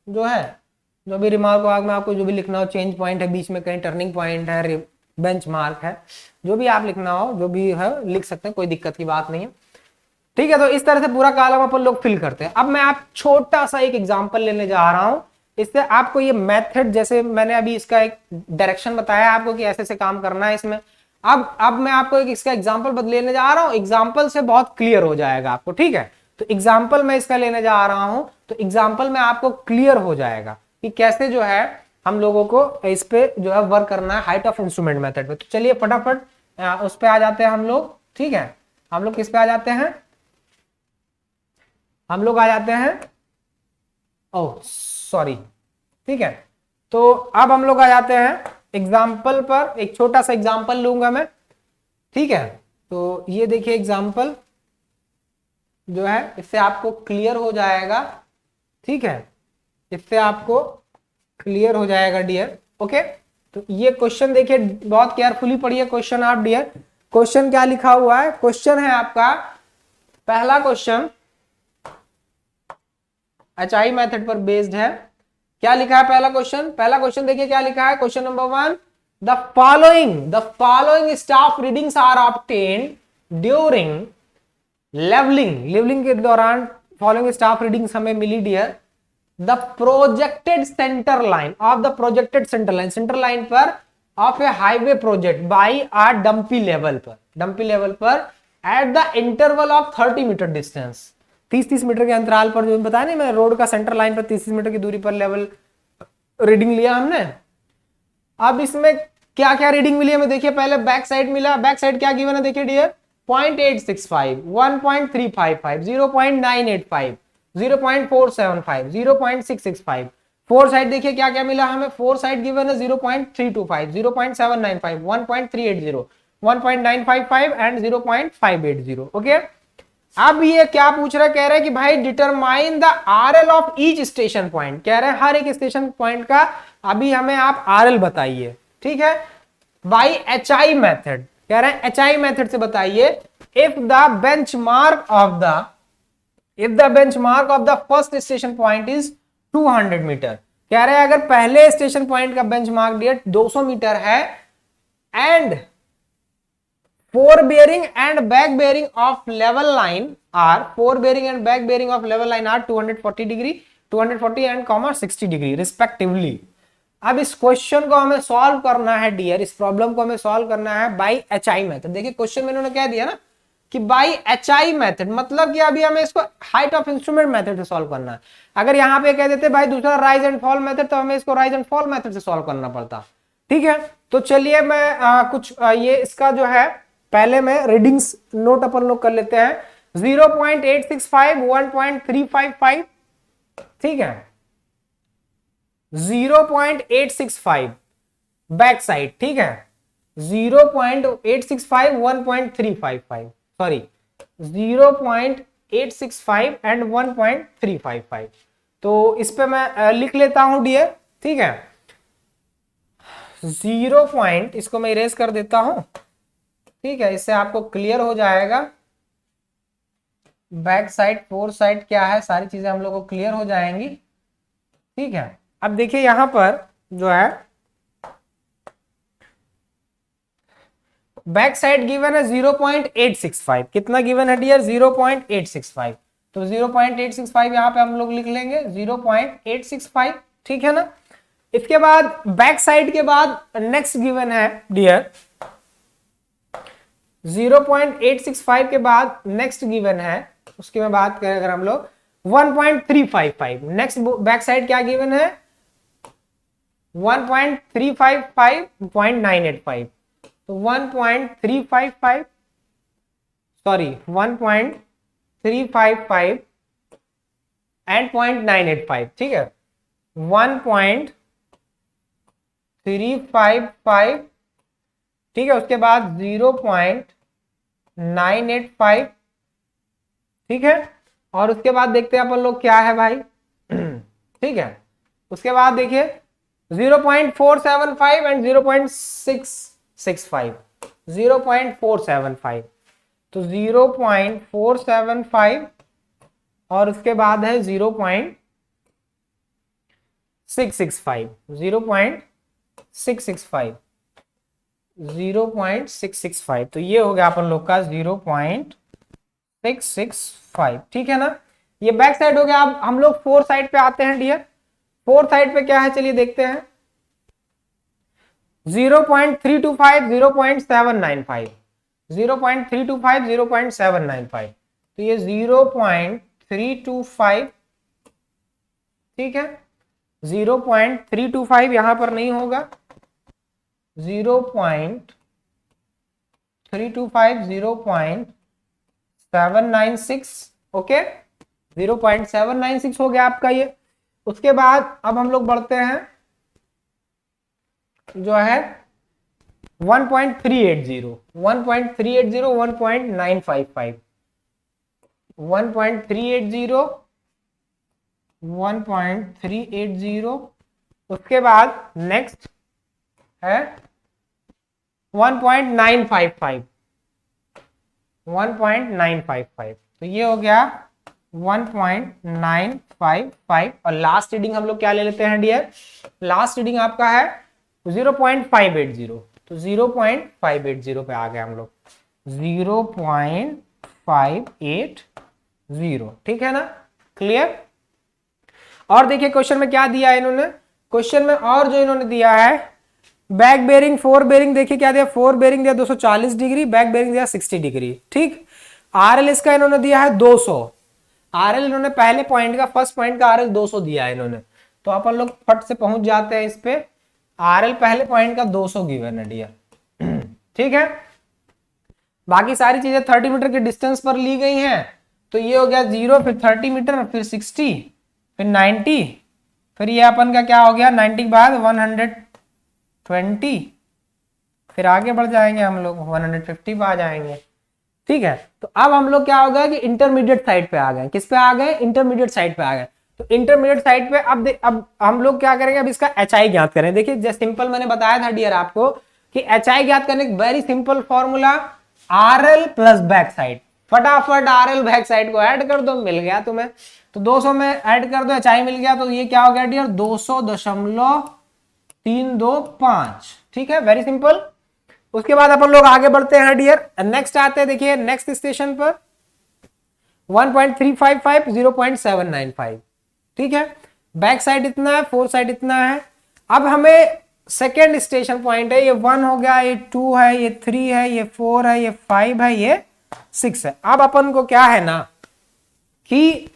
जो है, जो भी रिमार्क में आपको जो भी लिखना हो, चेंज पॉइंट है बीच में, कहीं टर्निंग पॉइंट है, बेंचमार्क है, जो भी आप लिखना हो, जो भी है लिख सकते हैं, कोई दिक्कत की बात नहीं है, ठीक है। तो इस तरह से पूरा कॉलम अपन लोग फिल करते हैं। अब मैं आप छोटा सा एक एग्जांपल लेने जा रहा हूं, इससे आपको ये मेथड, जैसे मैंने अभी इसका एक डायरेक्शन बताया आपको कि ऐसे से काम करना है इसमें, अब मैं आपको एक इसका एग्जांपल लेने जा रहा हूं, एग्जांपल से बहुत क्लियर हो जाएगा आपको, ठीक है। तो एग्जांपल मैं इसका लेने जा रहा हूं, तो एग्जांपल में आपको क्लियर हो जाएगा कि कैसे जो है हम लोगों को इस पे जो है वर्क करना है हाइट ऑफ इंस्ट्रूमेंट मेथड पे। तो चलिए फटाफट उस पे आ जाते हैं हम लोग, ठीक है। हम लोग किस पे आ जाते हैं, हम लोग आ जाते हैं, ओह सॉरी, ठीक है। तो अब हम लोग आ जाते हैं एग्जाम्पल पर, एक छोटा सा एग्जाम्पल लूंगा मैं, ठीक है। तो ये देखिए एग्जाम्पल जो है, इससे आपको क्लियर हो जाएगा, ठीक है, इससे आपको क्लियर हो जाएगा डियर, ओके। तो ये क्वेश्चन देखिए, बहुत केयरफुली पढ़िए क्वेश्चन आप डियर। क्वेश्चन क्या लिखा हुआ है, क्वेश्चन है आपका पहला क्वेश्चन HI मेथड पर बेस्ड है। क्या लिखा है पहला क्वेश्चन, पहला क्वेश्चन देखिए क्या लिखा है, question number 1, the following staff readings are obtained during levelling के दौरान फॉलोइंग स्टाफ रीडिंग्स हमें मिली डियर। The projected centre line centre line पर of a highway project by a dumpy level पर at the interval of 30 metre distance, 30 metre के अंतराल पर, जो बताया नहीं मैं, रोड का सेंटर लाइन पर 30 मीटर की दूरी पर लेवल रीडिंग लिया हमने। अब इसमें क्या क्या रीडिंग मिली हमें, देखिए पहले बैक साइड मिला, बैक साइड क्या गिवन है देखिए डियर, 0.865, 1.355, 0.985, 0.475, 0.665। फोर साइड देखिए क्या क्या मिला हमें, फोर साइड गिवन है 0.325, 0.795, 1.380, 1.955 एंड 0.580, ओके। अब ये क्या पूछ रहा है, कह रहा है कि भाई determine the RL of each station point, कह रहे हैं हर एक स्टेशन पॉइंट का अभी हमें आप RL बताइए, ठीक है, बाई HI मेथड, कह रहे हैं HI मेथड से बताइए। If the benchmark of the first station point is 200 metre, कह रहे हैं अगर पहले स्टेशन पॉइंट का बेंचमार्क डियर 200 मीटर है, and forbearing and back bearing of level line are 240 degree, 240 and 60 degree respectively. अब इस क्वेश्चन को हमें सॉल्व करना है डियर, इस प्रॉब्लम को हमें सॉल्व करना है बाई HI मेथड। देखिए क्वेश्चन में इन्होंने कह दिया ना कि बाई HI मेथड, मतलब कि अभी हमें इसको हाइट ऑफ इंस्ट्रूमेंट मेथड से सॉल्व करना है। अगर यहाँ पे कह देते भाई दूसरा राइज एंड फॉल मेथड, तो हमें इसको राइज एंड फॉल मेथड से सॉल्व करना पड़ता, ठीक है। तो चलिए मैं कुछ ये इसका जो है पहले में रीडिंग्स नोट अपन लोग कर लेते हैं। 0.865, 1.355, ठीक है, 0.865 बैक साइड, ठीक है, 0.865, 1.355, सॉरी 0.865 एंड 1.355। तो इस पे मैं लिख लेता हूं डियर, ठीक है, 0. इसको मैं इरेज कर देता हूं, ठीक है, इससे आपको क्लियर हो जाएगा। बैक साइड, फोर साइड क्या है, सारी चीजें हम लोग को क्लियर हो जाएंगी, ठीक है। अब देखिए यहां पर जो है बैक साइड गिवन है 0.865, कितना गिवन है डियर, 0.865। तो 0.865 यहां पे हम लोग लिख लेंगे 0.865, ठीक है ना। इसके बाद बैक साइड के बाद नेक्स्ट गिवन है डियर 0.865 के बाद नेक्स्ट गिवन है, उसकी मैं बात करें अगर हम लोग 1.355, नेक्स्ट बैक साइड क्या गिवन है 1.355.985, तो 1.355 सॉरी 1.355 एंड 0.985, ठीक है 1.355, ठीक है, उसके बाद 0.985, ठीक है, और उसके बाद देखते हैं अपन लोग क्या है भाई ठीक है, उसके बाद देखिए 0.475 एंड 0.665, 0.475, तो 0.475 और उसके बाद है 0.665, 0.665, 0.665, तो ये हो गया अपन लोग का 0.665, ठीक है ना। ये बैक साइड हो गया। अब हम लोग फोर साइड पे आते हैं डियर। फोर साइड पे क्या है चलिए देखते हैं। 0.325, 0.795, 0.325, 0.795, तो ये 0.325, ठीक है, 0.325 यहां पर नहीं होगा, 0.325, 0.796, ओके 0.796 हो गया आपका ये। उसके बाद अब हम लोग बढ़ते हैं जो है 1.380, 1.380, 1.955, 1.380, 1.380, उसके बाद नेक्स्ट है 1.955, 1.955, तो ये हो गया 1.955, और लास्ट रीडिंग हम लोग क्या ले लेते हैं डियर, लास्ट रीडिंग आपका है 0.580, तो 0.580 पे आ गए हम लोग, 0.580, ठीक है ना, क्लियर। और देखिए क्वेश्चन में क्या दिया है इन्होंने, क्वेश्चन में और जो इन्होंने दिया है बैक बेरिंग, फोर बेरिंग, देखिए क्या दिया, फोर बेरिंग दिया 240 डिग्री, बैक बेरिंग दिया 60 डिग्री, ठीक। आरएल इसका इन्होंने दिया है 200, आरएल इन्होंने पहले पॉइंट का, फर्स्ट पॉइंट का आरएल 200 दिया है इन्होंने, तो अपन लोग फट से पहुंच जाते हैं इस पे। आरएल पहले पॉइंट का 200 गिवन है डियर, ठीक है। बाकी सारी चीजें 30 मीटर के डिस्टेंस पर ली गई हैं, तो ये हो गया 0, फिर 30 मीटर, फिर 60, फिर 90, फिर ये अपन का क्या हो गया 90 के बाद 120, फिर आगे बढ़ जाएंगे हम लोग 150 पे आ जाएंगे, ठीक है। तो अब हम लोग क्या होगा कि इंटरमीडिएट साइड पे आ गए, किस पे आ गए, इंटरमीडिएट साइड पे आ गए। तो इंटरमीडिएट साइड पे अब हम लोग क्या करेंगे, अब इसका एचआई ज्ञात करें। देखिए जैसे सिंपल मैंने बताया था डियर आपको कि एचआई ज्ञात करने का very simple formula, RL plus back side, फटाफट आरएल बैक साइड को ऐड कर दो, मिल गया तुम्हें, तो 200 में ऐड कर दो, एचआई मिल गया, तो ये क्या हो गया डियर 200.325, ठीक है, वेरी सिंपल। उसके बाद अपन लोग आगे बढ़ते हैं डियर, नेक्स्ट आते हैं, देखिए नेक्स्ट स्टेशन पर 1.355, 0.795, ठीक है, बैक साइड इतना है, फोर साइड इतना है। अब हमें सेकेंड स्टेशन पॉइंट है, ये 1 हो गया, ये 2 है, ये 3 है, ये 4 है, ये 5 है, ये 6 है। अब अपन को क्या है ना कि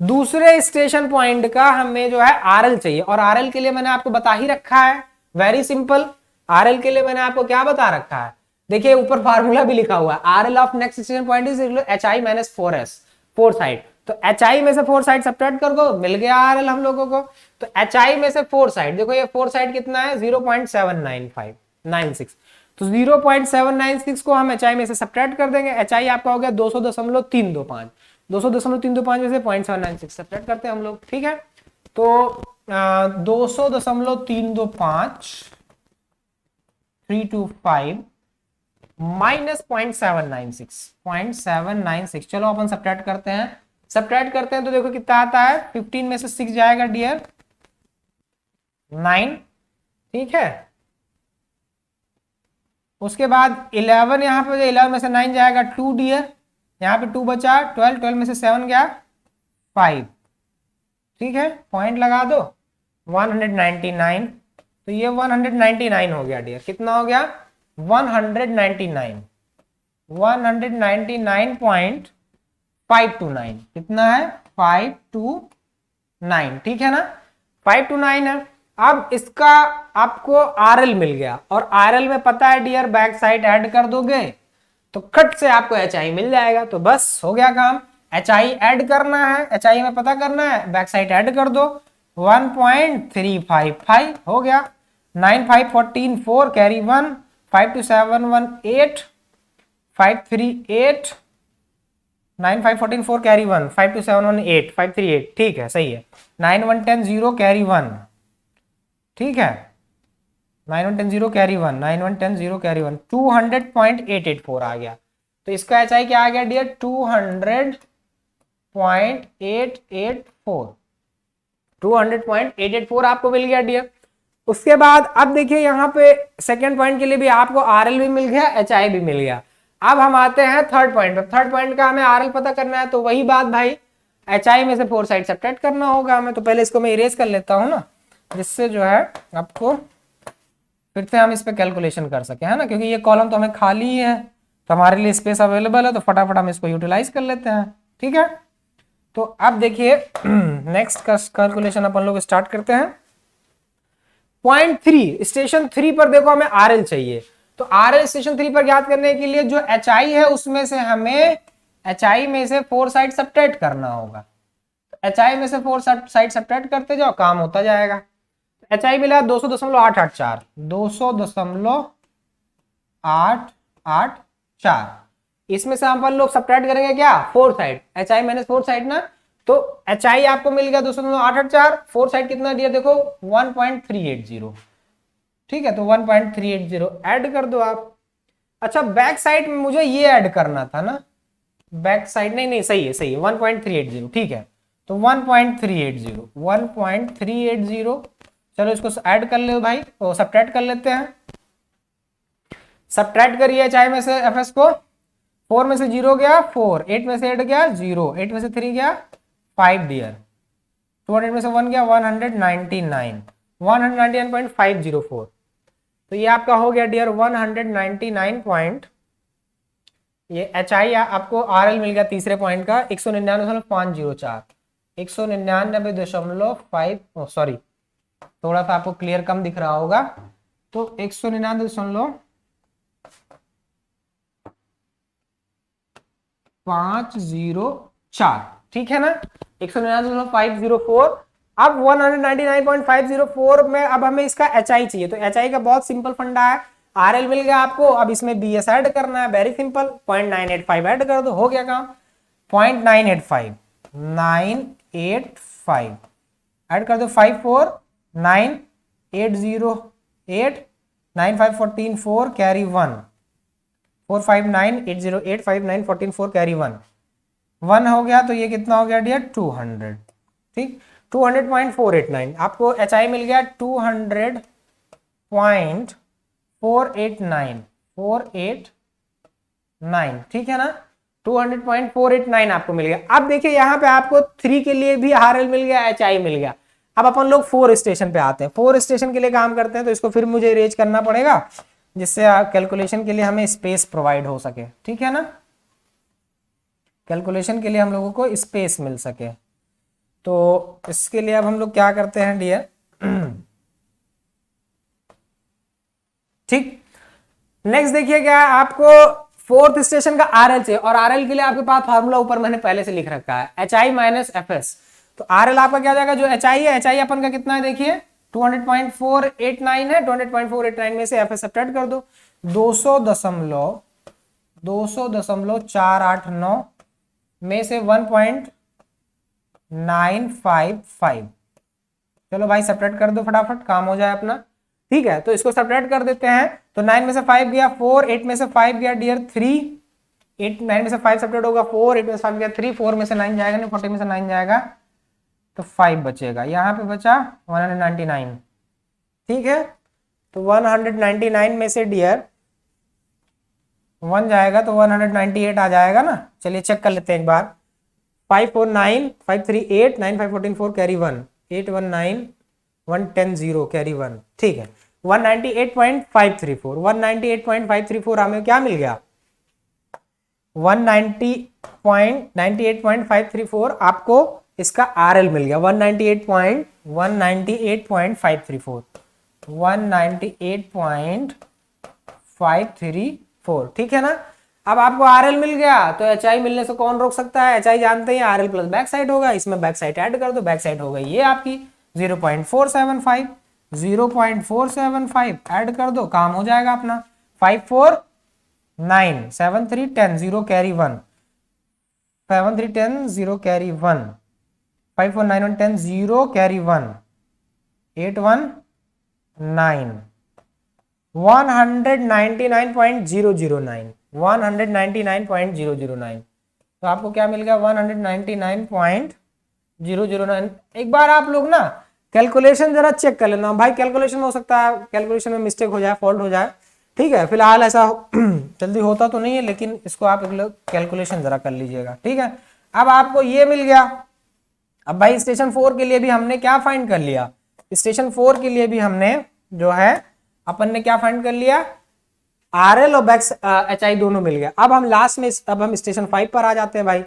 दूसरे स्टेशन पॉइंट का हमें जो है आरएल चाहिए, और आरएल के लिए मैंने आपको बता ही रखा है, वेरी सिंपल। आरएल के लिए मैंने आपको क्या बता रखा है, देखिए ऊपर फार्मूला भी लिखा हुआ है, RL of next station point is HI minus 4s, four side, तो एचआई में से फोर साइड सब्ट्रैक्ट कर दो, मिल गया आरएल हम लोगों को। तो एचआई में से फोर साइड, देखो ये फोर साइड कितना है 0.79596, तो 0.796 को हम एचआई में से सब्ट्रैक्ट कर देंगे, एचआई आपका हो गया 200.325, 200.325 में से 0.796 सब्ट्रैक्ट करते हैं हम लोग, ठीक है। तो 200.325 325 माइनस 0.796, चलो अपन सब्ट्रैक्ट करते हैं, सब्ट्रैक्ट करते हैं तो देखो कितना आता है, 15 में से 6 जाएगा डियर 9, ठीक है। उसके बाद 11 यहां पे, 11 में से 9 जाएगा 2 डियर, यहां पे 2 बचा, 12, 12 में से 7 गया 5, ठीक है, पॉइंट लगा दो 199, तो ये 199 हो गया डियर, कितना हो गया 199.529, कितना है 529, ठीक है ना, 529 है। अब इसका आपको आरएल मिल गया, और आरएल में पता है डियर बैक साइड ऐड कर दोगे तो खट से आपको एचआई मिल जाएगा। तो बस हो गया काम, एचआई ऐड करना है, एचआई में पता करना है, बैक साइड ऐड कर दो, 1.355 हो गया। 9 5 14 4 कैरी 1, 5 2 7 1 8, 5 3 8, 9 5 14 4 कैरी 1, 5 2 7 1 8, 5 3 8, ठीक है सही है। 9 1 10 0 कैरी 1, ठीक है, 9 1 10 0 कैरी 1, 9 1 10 0 कैरी 1, 200.884 आ गया। तो इसका एचआई क्या आ गया डियर, 200.884, 200.884 आपको मिल गया डियर। उसके बाद अब देखिए यहाँ पे सेकेंड पॉइंट के लिए भी आपको आरएल भी मिल गया, एचआई भी मिल गया। अब हम आते हैं थर्ड पॉइंट पर। थर्ड पॉइंट का हमें आरएल पता करना है, तो वही बात भाई, एचआई में से 4 साइड सब्ट्रैक्ट करना होगा हमें। तो पहले इसको मैं इरेज कर लेता हूं ना, जिससे जो है आपको फिर से हम इस पे कैलकुलेशन कर सके, है ना, क्योंकि ये कॉलम तो हमें खाली है, तो हमारे लिए स्पेस अवेलेबल है, तो फटाफट हम इसको यूटिलाइज कर लेते हैं, ठीक है। तो अब देखिए नेक्स्ट कैलकुलेशन अपन लोग स्टार्ट करते हैं। पॉइंट 3 स्टेशन 3 पर देखो हमें आरएल चाहिए, तो आरएल स्टेशन 3 पर ज्ञात करने के लिए जो एचआई है उसमें से हमें एचआई में से 4 साइड सब्ट्रैक्ट करना होगा। एचआई में से 4 साइड सब्ट्रैक्ट करते जाओ, काम होता जाएगा। एचआई मिला 200.884, 200.884, इसमें से हम लोग सब्ट्रैक्ट करेंगे क्या, 4 साइड, एचआई माइनस 4 साइड ना, तो एचआई आपको मिल गया 200.884, 4 साइड कितना दिया देखो 1.380, ठीक है, तो 1.380 ऐड कर दो आप। अच्छा बैक साइड में मुझे ये ऐड करना था ना, बैक साइड नहीं सही है 1.380, ठीक है, तो 1.380, चलो इसको ऐड कर लो भाई, तो सब्ट्रैक्ट कर लेते हैं। सब्ट्रैक्ट करिए एचआई में से एफएस को, 4 में से 0 गया 4, 8 में से 8 गया 0, 8 में से 3 गया 5 डियर, 200 में से 1 गया 199, 199.504, तो ये आपका हो गया डियर 199 ये एचआई आपको आरएल मिल गया तीसरे पॉइंट का 199.504, 199.5, सॉरी थोड़ा सा आपको क्लियर कम दिख रहा होगा, तो 199.504, ठीक है ना, 199.504। अब 199.504 में अब हमें इसका एचआई चाहिए, तो एचआई का बहुत सिंपल फंडा है, आरएल मिल गया आपको, अब इसमें बीएस ऐड करना है, वेरी सिंपल, 0.985 ऐड कर दो, हो गया काम, 0.985 985 ऐड कर दो, 54980 9514 4 कैरी 1, 45980 5914 4 कैरी 1 हो गया, तो ये कितना हो गया डियर 200, ठीक, 200.489 आपको एचआई मिल गया 200.489, ठीक है ना, 200.489 आपको मिल गया। अब देखिए यहाँ पे आपको 3 के लिए भी आरएल मिल गया, एचआई मिल गया। अब अपन लोग 4 स्टेशन पे आते हैं, 4 स्टेशन के लिए काम करते हैं, तो इसको फिर मुझे अरेंज करना पड़ेगा, जिससे कैलकुलेशन के लिए हमें स्पेस प्रोवाइड हो सके, ठीक है ना, कैलकुलेशन के लिए हम लोगों को स्पेस मिल सके। तो इसके लिए अब हम लोग क्या करते हैं डियर, ठीक, नेक्स्ट देखिए क्या आपको 4th स्टेशन का आरएल चाहिए, और आरएल के लिए आपके पास फार्मूला ऊपर मैंने पहले से लिख रखा है, एचआई माइनस एफएस, तो आरएल आपका क्या जाएगा, जो एचआई है, एचआई अपन का कितना है देखिए 200.489 है, 200.489 में से एफएस सब्ट्रैक्ट कर दो, 200.489 में से 1.955, चलो भाई सब्ट्रैक्ट कर दो फटाफट, काम हो जाए अपना, ठीक है, तो इसको सब्ट्रैक्ट कर देते हैं, तो 9 में से 5 गया 4, 8 में से 5 गया डियर 3, 8 9 में से 5 सब्ट्रैक्ट होगा 4, 8 में से 5 गया 3, 4 में से 9 जाएगा नहीं, 40 में से 9 जाएगा तो 5 बचेगा, यहाँ पे बचा 199, ठीक है, तो 199 में से डियर 1 जाएगा तो 198 आ जाएगा ना, चलिए चेक कर लेते हैं एक बार, 549 538 9514 4 कैरी 1, 819 110 कैरी 1, ठीक है, 198.534, 198.534 हमें क्या मिल गया, 198.534 आपको इसका आरएल मिल गया, 198.534 198.534, 198.534, ठीक है ना। अब आपको RL मिल गया तो HI मिलने से कौन रोक सकता है, HI जानते हैं RL प्लस बैक साइड होगा, इसमें बैक साइड ऐड कर दो, बैक साइड हो गई ये आपकी 0.475, 0.475 ऐड कर दो, काम हो जाएगा अपना। 5 4 9 7 3 10 0 कैरी 1, 7 3 10 0 कैरी 1, 5 4 9 1 10 0 कैरी 1, 8 1 9, 199.009, 199.009। तो आपको क्या मिल गया 199.009। एक बार आप लोग ना कैलकुलेशन जरा चेक कर लेना भाई, कैलकुलेशन हो सकता है कैलकुलेशन में मिस्टेक हो जाए, फॉल्ट हो जाए, ठीक है। फिलहाल ऐसा जल्दी होता तो नहीं है, लेकिन इसको आप एक लोग कैलकुलेशन जरा कर लीजिएगा, ठीक है। अब आपको ये मिल गया। अब भाई स्टेशन 4 के लिए भी हमने क्या फाइंड कर लिया, स्टेशन 4 के लिए भी हमने जो है अपन ने क्या फाइंड कर लिया, RL और बैक HI दोनों मिल गया। अब हम लास्ट में अब हम स्टेशन 5 पर आ जाते हैं भाई,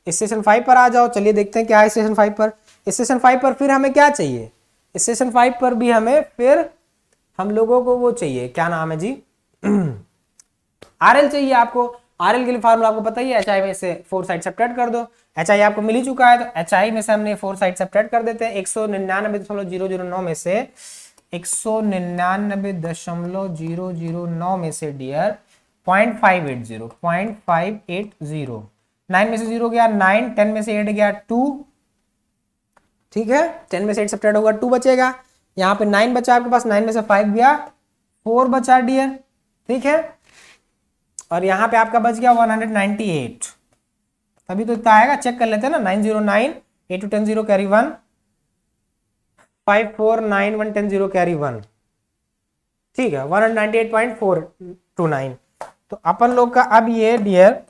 स्टेशन 5 पर आ जाओ, चलिए देखते हैं क्या है स्टेशन 5 पर। स्टेशन 5 पर फिर हमें क्या चाहिए, स्टेशन 5 पर भी हमें फिर हम लोगों को वो चाहिए, क्या नाम है जी RL चाहिए आपको। RL के लिए फार्मूला आपको पता ही है, HI में से 4 साइड सब्ट्रैक्ट कर दो, HI आपको मिल ही चुका है, तो HI में से हमने 4 साइड सब्ट्रैक्ट कर देते हैं। 199.009 में से 199.009 में से डियर 0.580 9 में से 0 गया 9, 10 में से 8 गया 2, ठीक है। 10 में से 8 सब्ट्रैक्ट होगा 2 बचेगा, यहाँ पे 9 बचा आपके पास, 9 में से 5 गया 4 बचा डियर, ठीक है। और यहाँ पे आपका बच गया 198, तभी तो इतना आएगा, चेक कर लेते हैं ना। 909 8 2 10 0 कैरी 1, 5 4 9 1 10 0 कैरी 1, ठीक है। 198.429। तो अपन लोग का अब ये डियर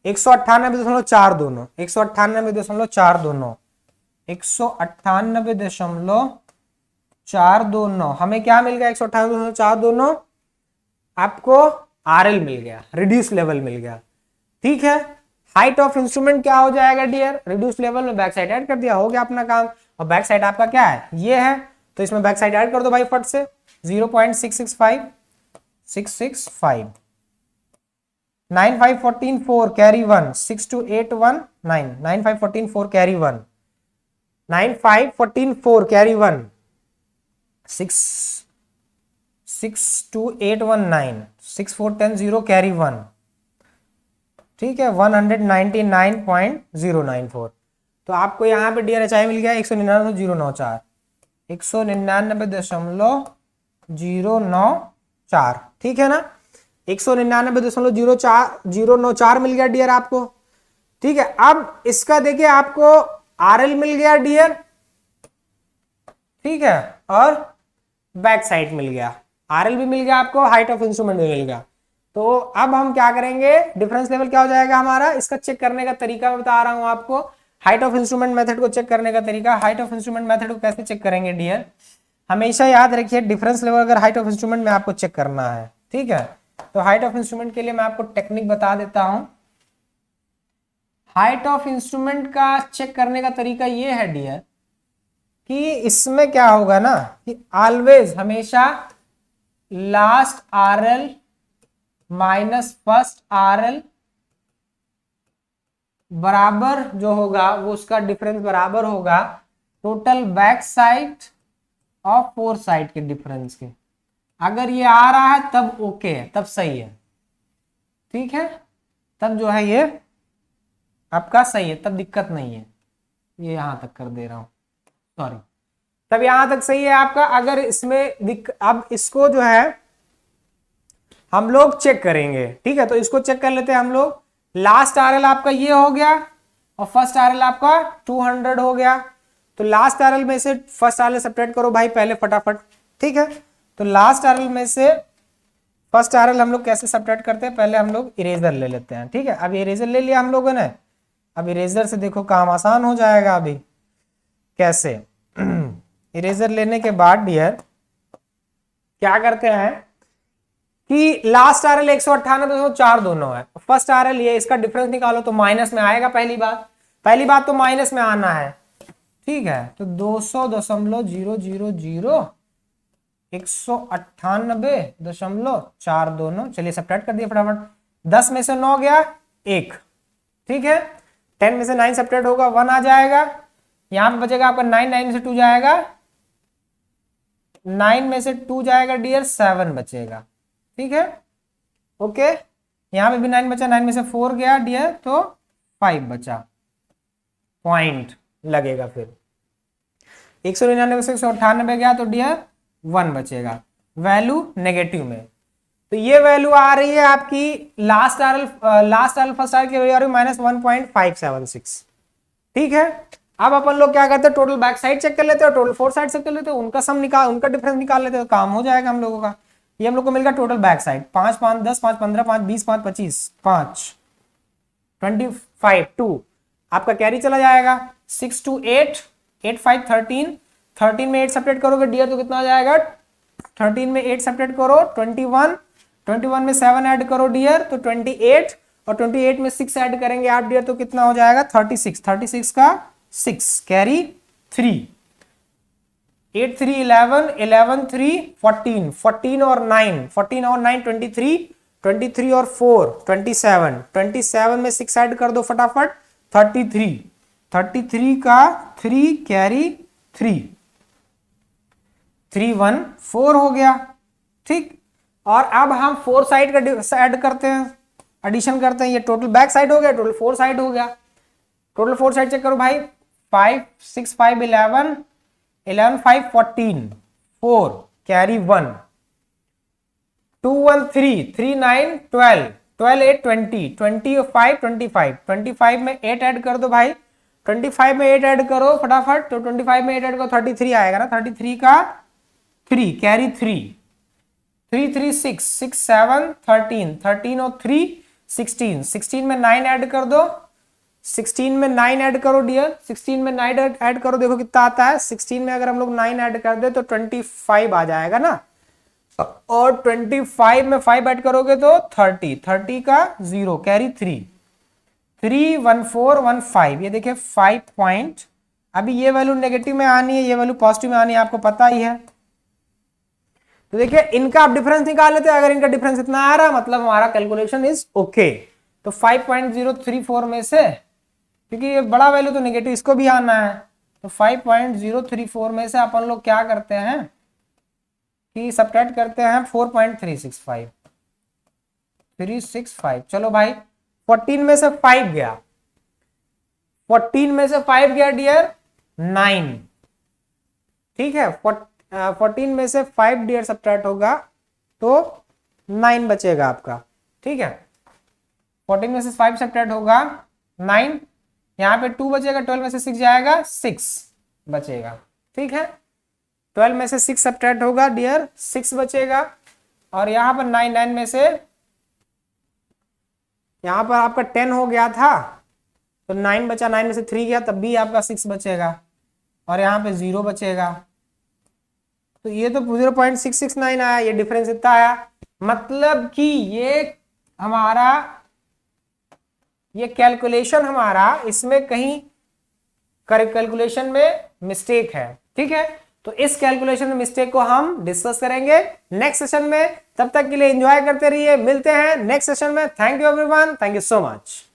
198.4 दोनों, 198.4 दोनों, 198.4 दोनों, हमें क्या मिल गया 198.4 दोनों, आपको RL मिल गया, रिड्यूस लेवल मिल गया, ठीक है। हाइट ऑफ इंस्ट्रूमेंट क्या हो जाएगा डियर, रिड्यूस लेवल में बैक साइड ऐड कर दिया, हो गया अपना काम। और बैक साइड आपका क्या है, ये है, तो इसमें बैक साइड ऐड कर दो भाई फट से, 0.665 665, 9 5 14 4 कैरी 1, 6 2 8 1 9, 9 5 14 4 कैरी 1, 9 5 14 4 कैरी 1, 6 6 2 8 1 9, 6 4 10 0 कैरी 1, ठीक है। 199.094। तो आपको यहाँ पे डियर HI मिल गया 199.094, 199.094, ठीक है ना। 199.094 मिल गया डियर आपको, ठीक है। अब इसका देखिए आपको RL मिल गया डियर, ठीक है, और बैक साइड मिल गया, RL भी मिल गया आपको, हाइट ऑफ इंस्ट्रूमेंट भी मिल गया। तो अब हम क्या करेंगे, डिफरेंस लेवल क्या हो जाएगा हमारा, इसका चेक करने का तरीका मैं बता रहा हूं आपको। हाइट ऑफ इंस्ट्रूमेंट मेथड को चेक करने का तरीका, हाइट ऑफ इंस्ट्रूमेंट मेथड को कैसे चेक करेंगे डियर, हमेशा याद रखिए डिफरेंस लेवल अगर हाइट ऑफ इंस्ट्रूमेंट में आपको चेक करना है, ठीक है। तो हाइट ऑफ इंस्ट्रूमेंट के लिए मैं आपको टेक्निक बता देता हूं। हाइट ऑफ इंस्ट्रूमेंट का चेक करने का तरीका ये है डियर कि इसमें क्या होगा ना कि ऑलवेज हमेशा last RL minus first RL बराबर जो होगा वो उसका डिफरेंस बराबर होगा टोटल बैक साइड और फोर साइड के डिफरेंस के। अगर ये आ रहा है तब ओके है, तब सही है, ठीक है, तब जो है ये आपका सही है, तब दिक्कत नहीं है। ये यहां तक कर दे रहा हूं, सॉरी, तब यहां तक सही है आपका। अगर इसमें अब इसको जो है हम लोग चेक करेंगे, ठीक है। तो इसको चेक कर लेते हैं हम लोग। लास्ट RL आपका ये हो गया और फर्स्ट RL आपका 200 हो गया। तो लास्ट RL में से फर्स्ट RL सब्ट्रैक्ट करो भाई पहले फटाफट, ठीक है। तो लास्ट RL में से फर्स्ट RL हम लोग कैसे सब्ट्रैक्ट करते हैं, पहले हम लोग इरेजर ले लेते हैं, ठीक है। अब इरेजर ले लिया हम लोगों ने, अब इरेजर से देखो काम आसान हो जाएगा। अभी कैसे इरेजर लेने के बाद डियर क्या करते हैं कि लास्ट RL 198.4 दोनों है, फर्स्ट RL ये, इसका डिफरेंस निकालो तो माइनस में आएगा। पहली बात तो माइनस में आना है, ठीक है, तो 200.000 198.429। चलिए सब्ट्रैक्ट कर दिया फटाफट। 10 में से 9 गया 1, ठीक है। 10 में से 9 सब्ट्रैक्ट होगा 1 आ जाएगा। यहां पे बचेगा आपका 9, 9 में से 2 जाएगा, 9 में से 2 जाएगा डियर 7 बचेगा, ठीक है। ओके, यहां पे भी 9 बचा, 9 में से 4 गया डियर तो 5 बचा, पॉइंट लगेगा। फिर 199 में से 198 गया तो डियर 1 बचेगा, वैल्यू नेगेटिव में। तो ये वैल्यू आ रही है आपकी लास्ट आर फर्स्ट आर की वैल्यू -1.576, ठीक है। अब अपन लोग क्या करते हैं, टोटल बैक साइड चेक कर लेते हैं, टोटल फोर साइड चेक कर लेते हैं, उनका डिफरेंस निकाल लेते हैं, तो काम हो जाएगा हम लोगों का। ये हम लोग को मिल गया टोटल बैक साइड 5, 5, 10, 5, 15, 5, 20, 5, 25, 5, 25, 2 आपका कैरी चला जाएगा। 6, 2, 8, 8, 5, 13, 13 में 8 सेपरेट करोगे डियर तो कितना आ जाएगा, 13 में 8 सेपरेट करो 21, 21 में 7 ऐड करो डियर तो 28, और 28 में 6 ऐड करेंगे आप डियर तो कितना हो जाएगा 36, 36 का 6 कैरी 3, 8, 3, 11, 11, 3, 14, 14 और 9, 14 और 9 23, 23 और 4 27, 27 में 6 ऐड कर दो फटाफट 33, 33 का 3 कैरी 3, 3, 1, 4 हो गया, ठीक। और अब हम फोर साइड का ऐड करते हैं, एडिशन करते हैं। ये टोटल बैक साइड हो गया, टोटल फोर साइड हो गया। टोटल फोर साइड चेक करो भाई, 5, 6, 5, 11, 11, 5, 14, 4 कैरी 1, 2, 1, 3, 3, 9, 12, 12, 8, 20, 20 और 5, 25, 25 में 8 ऐड कर दो भाई, 25 में 8 ऐड करो फटाफट, तो 25 में 8 ऐड करो 33 आएगा ना, 33 का 3 कैरी 3, 3, 3, 6, 6, 7, 13, 13 और 3 16, 16 में 9 ऐड कर दो, 16 में 9 ऐड करो डियर, 16 में 9 ऐड करो, देखो कितना आता है। 16 में अगर हम लोग 9 ऐड कर दे तो 25 आ जाएगा ना, और 25 में 5 ऐड करोगे तो 30, 30 का 0 कैरी 3, 3, 1, 4, 1, 5, ये देखिए 5 पॉइंट। अभी ये वैल्यू नेगेटिव में आनी है, ये वैल्यू पॉजिटिव में आनी है, आपको पता ही है। तो देखिए इनका आप डिफरेंस निकाल लेते हैं, अगर इनका डिफरेंस इतना आ रहा मतलब हमारा कैलकुलेशन इज ओके। तो 5.034 में से, क्योंकि ये बड़ा वैल्यू तो नेगेटिव इसको भी आना है, तो 5.034 में से अपन लोग क्या करते हैं कि सब्ट्रैक्ट करते हैं 4.365, 365। चलो भाई 14 में से 5 गया, 14 में से 5 गया डियर 9, ठीक है। 14 में से 5 डियर सब्ट्रैक्ट होगा तो 9 बचेगा आपका, ठीक है। 14 में से 5 सब्ट्रैक्ट होगा 9, यहाँ पे 2 बचेगा, 12 में से 6 जाएगा 6 बचेगा, ठीक है। 12 में से 6 सब्ट्रैक्ट होगा डियर 6 बचेगा, और यहाँ पर 9, 9 में से, यहाँ पर आपका 10 हो गया था तो 9 बचा, 9 में से 3 गया तब भी आपका 6 बचेगा, और यहाँ पे 0 बचेगा। तो ये तो 0.669 आया, ये डिफरेंस इतना आया, मतलब कि ये हमारा ये कैलकुलेशन हमारा इसमें कहीं कैलकुलेशन में मिस्टेक है, ठीक है। तो इस कैलकुलेशन में मिस्टेक को हम डिस्कस करेंगे नेक्स्ट सेशन में। तब तक के लिए एंजॉय करते रहिए, मिलते हैं नेक्स्ट सेशन में। Thank you everyone, thank you so much.